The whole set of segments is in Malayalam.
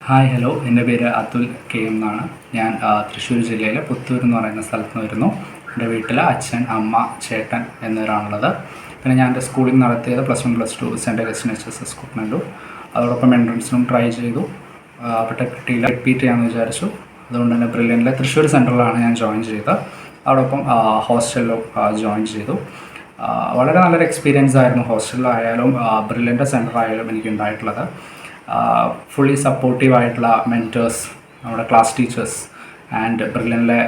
ഹായ് ഹലോ, എൻ്റെ പേര് അതുൽ കെ എം എന്നാണ്. ഞാൻ തൃശ്ശൂർ ജില്ലയിലെ പുത്തൂർ എന്ന് പറയുന്ന സ്ഥലത്ത് നിന്ന് വരുന്നു. എൻ്റെ വീട്ടിൽ അച്ഛൻ, അമ്മ, ചേട്ടൻ എന്നിവരാണുള്ളത്. പിന്നെ ഞാൻ എൻ്റെ സ്കൂളിൽ നടത്തിയത് +1 +2 സെൻറ്റ് അഗസ്റ്റിൻ HSS കുട്ടനല്ലൂർ. അതോടൊപ്പം എൻട്രൻസിനും ട്രൈ ചെയ്തു. അവിടെ കിട്ടിയില്ല, റിപ്പീറ്റ് ചെയ്യാമെന്ന് വിചാരിച്ചു. അതുകൊണ്ട് തന്നെ ബ്രില്യൻറ്റിലെ തൃശ്ശൂർ സെൻറ്ററിലാണ് ഞാൻ ജോയിൻ ചെയ്തത്. അതോടൊപ്പം ഹോസ്റ്റലിലും ജോയിൻ ചെയ്തു. വളരെ നല്ലൊരു എക്സ്പീരിയൻസ് ആയിരുന്നു ഹോസ്റ്റലിലായാലും ബ്രില്യൻ്റ് സെൻറ്ററായാലും എനിക്ക് ഉണ്ടായിട്ടുള്ളത്. ഫുള്ളി സപ്പോർട്ടീവായിട്ടുള്ള മെൻറ്റേഴ്സ്, നമ്മുടെ ക്ലാസ് ടീച്ചേഴ്സ് ആൻഡ് ബ്രില്യൻറ്റിലെ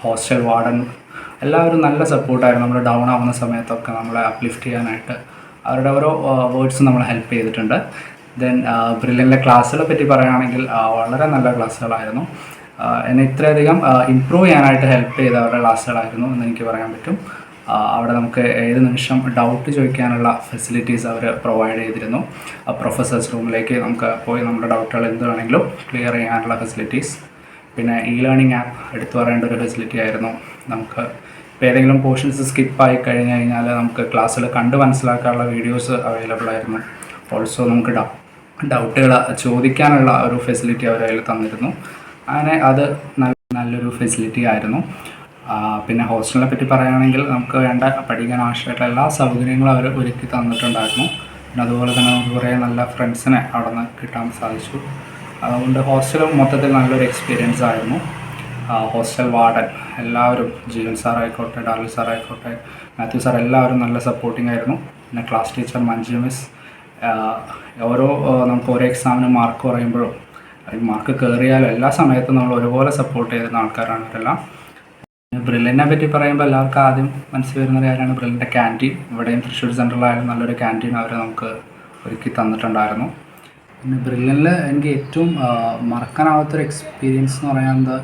ഹോസ്റ്റൽ വാർഡൻ എല്ലാവരും നല്ല സപ്പോർട്ടായിരുന്നു. നമ്മൾ ഡൗൺ ആവുന്ന സമയത്തൊക്കെ നമ്മളെ അപ്ലിഫ്റ്റ് ചെയ്യാനായിട്ട് അവരുടെ ഓരോ വേർഡ്സ് നമ്മളെ ഹെൽപ്പ് ചെയ്തിട്ടുണ്ട്. ദെൻ ബ്രില്യൻറ്റിലെ ക്ലാസ്സുകളെ പറ്റി പറയുകയാണെങ്കിൽ വളരെ നല്ല ക്ലാസ്സുകളായിരുന്നു. എന്നെ ഇത്രയധികം ഇമ്പ്രൂവ് ചെയ്യാനായിട്ട് ഹെൽപ്പ് ചെയ്ത അവരുടെ ക്ലാസ്സുകളായിരുന്നു എന്ന് എനിക്ക് പറയാൻ പറ്റും. അവിടെ നമുക്ക് ഏത് നിമിഷം ഡൗട്ട് ചോദിക്കാനുള്ള ഫെസിലിറ്റീസ് അവർ പ്രൊവൈഡ് ചെയ്തിരുന്നു. പ്രൊഫസേഴ്സ് റൂമിലേക്ക് നമുക്ക് പോയി നമ്മുടെ ഡൗട്ടുകൾ എന്ത് വേണമെങ്കിലും ക്ലിയർ ചെയ്യാനുള്ള ഫെസിലിറ്റീസ്. പിന്നെ ലേണിംഗ് ആപ്പ് എടുത്തു പറയേണ്ട ഒരു ഫെസിലിറ്റി ആയിരുന്നു. നമുക്ക് ഇപ്പോൾ ഏതെങ്കിലും പോർഷൻസ് സ്കിപ്പായി കഴിഞ്ഞ് കഴിഞ്ഞാൽ നമുക്ക് ക്ലാസ്സിൽ കണ്ട് മനസ്സിലാക്കാനുള്ള വീഡിയോസ് അവൈലബിൾ ആയിരുന്നു. ഓൾസോ നമുക്ക് ഡൗട്ടുകൾ ചോദിക്കാനുള്ള ഒരു ഫെസിലിറ്റി അവർ അതിൽ തന്നിരുന്നു. അങ്ങനെ അത് നല്ലൊരു ഫെസിലിറ്റി ആയിരുന്നു. പിന്നെ ഹോസ്റ്റലിനെ പറ്റി പറയുകയാണെങ്കിൽ നമുക്ക് വേണ്ട പഠിക്കാൻ ആവശ്യമായിട്ടുള്ള എല്ലാ സൗകര്യങ്ങളും അവർ ഒരുക്കി തന്നിട്ടുണ്ടായിരുന്നു. പിന്നെ അതുപോലെ തന്നെ നമുക്ക് കുറേ നല്ല ഫ്രണ്ട്സിനെ അവിടെ നിന്ന് കിട്ടാൻ സാധിച്ചു. അതുകൊണ്ട് ഹോസ്റ്റൽ മൊത്തത്തിൽ നല്ലൊരു എക്സ്പീരിയൻസ് ആയിരുന്നു. ഹോസ്റ്റൽ വാർഡൻ എല്ലാവരും, ജീവൻ സാറായിക്കോട്ടെ, ഡാർലി സാറായിക്കോട്ടെ, മാത്യു സാർ, എല്ലാവരും നല്ല സപ്പോർട്ടിംഗ് ആയിരുന്നു. പിന്നെ ക്ലാസ് ടീച്ചർ മഞ്ജു മിസ്, നമുക്ക് ഓരോ എക്സാമിന് മാർക്ക് പറയുമ്പോഴും മാർക്ക് കയറിയാലും എല്ലാ സമയത്തും നമ്മൾ ഒരുപോലെ സപ്പോർട്ട് ചെയ്തിരുന്ന ആൾക്കാരാണ് ഇവരെല്ലാം. ബ്രില്യൻറ്റിനെ പറ്റി പറയുമ്പോൾ എല്ലാവർക്കും ആദ്യം മനസ്സിൽ വരുന്ന കാര്യമാണ് ബ്രില്യൻ്റെ ക്യാൻറ്റീൻ. ഇവിടെയും തൃശ്ശൂർ സെൻറ്ററിലായാലും നല്ലൊരു ക്യാൻറ്റീൻ അവർ നമുക്ക് ഒരുക്കി തന്നിട്ടുണ്ടായിരുന്നു. പിന്നെ ബ്രില്യൻറ്റിൽ എനിക്ക് ഏറ്റവും മറക്കാനാവാത്തൊരു എക്സ്പീരിയൻസ് എന്ന് പറയുന്നത്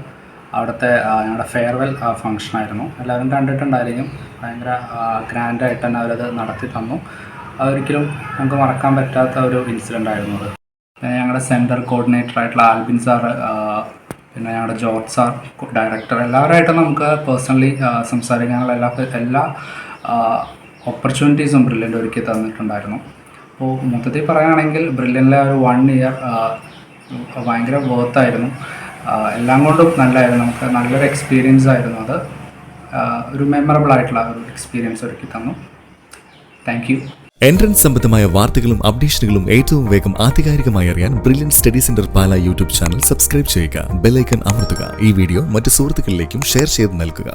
അവിടുത്തെ ഞങ്ങളുടെ ഫെയർവെൽ ഫംഗ്ഷനായിരുന്നു. എല്ലാവരും കണ്ടിട്ടുണ്ടായിരിക്കും. ഭയങ്കര ഗ്രാൻഡായിട്ട് തന്നെ അവരത് നടത്തി തന്നു. അതൊരിക്കലും നമുക്ക് മറക്കാൻ പറ്റാത്ത ഒരു ഇൻസിഡൻ്റ് ആയിരുന്നു അത്. പിന്നെ ഞങ്ങളുടെ സെൻറ്റർ കോർഡിനേറ്ററായിട്ടുള്ള ആൽബിൻ സാറ്, പിന്നെ ഞങ്ങളുടെ ജോർജ് സാർ, ഡയറക്ടർ, എല്ലാവരുമായിട്ടും നമുക്ക് പേഴ്സണലി സംസാരിക്കാനുള്ള എല്ലാ ഓപ്പർച്യൂണിറ്റീസും ബ്രില്യൻ്റ് ഒരുക്കി തന്നിട്ടുണ്ടായിരുന്നു. അപ്പോൾ മൊത്തത്തിൽ പറയുകയാണെങ്കിൽ ബ്രില്യൻറ്റിലെ ഒരു 1 ഇയർ ഭയങ്കര വർത്തായിരുന്നു. എല്ലാം കൊണ്ടും നല്ലതായിരുന്നു. നമുക്ക് നല്ലൊരു എക്സ്പീരിയൻസ് ആയിരുന്നു അത്. ഒരു മെമ്മറബിൾ ആയിട്ടുള്ള ഒരു എക്സ്പീരിയൻസ് ഒരുക്കി തന്നു. Thank you. എൻട്രൻസ് സംബന്ധമായ വാർത്തകളും അപ്ഡേഷനുകളും ഏറ്റവും വേഗം ആധികാരികമായി അറിയാൻ ബ്രില്യൻറ്റ് സ്റ്റഡി സെന്റർ പാല യൂട്യൂബ് ചാനൽ സബ്സ്ക്രൈബ് ചെയ്യുക. ബെൽ ഐക്കൺ അമർത്തുക. ഈ വീഡിയോ മറ്റ് സുഹൃത്തുക്കളിലേക്കും ഷെയർ ചെയ്ത് നൽകുക.